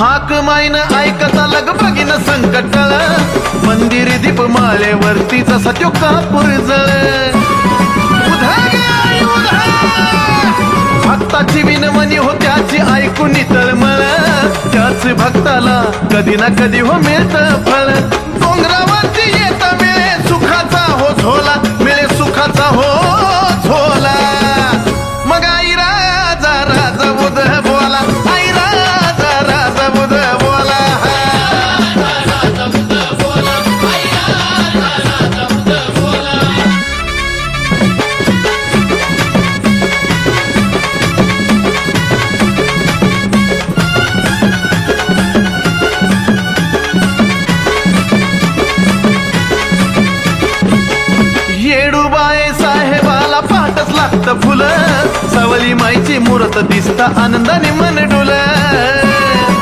हाक माईन ऐकता लग बघीन संकटळ मंदिर दीप माळेवरती जसा त्यो कापूर जळ उधा गे आई उधा भक्ताची विनवणी हो त्याची ऐकून तळमळ त्याच भक्ताला कधी ना कधी हो मिळत फळ डोंगरावरती येता मिळे सुखाचा हो झोला मिळे सुखाचा हो झोला मग आई राजा राजा बुध बोला आई राजा राजा बुध बोला येडूबाई साहेबाला पाठच लागत फुलं सवली माईची मूर्त दिसता आनंदाने मन डुल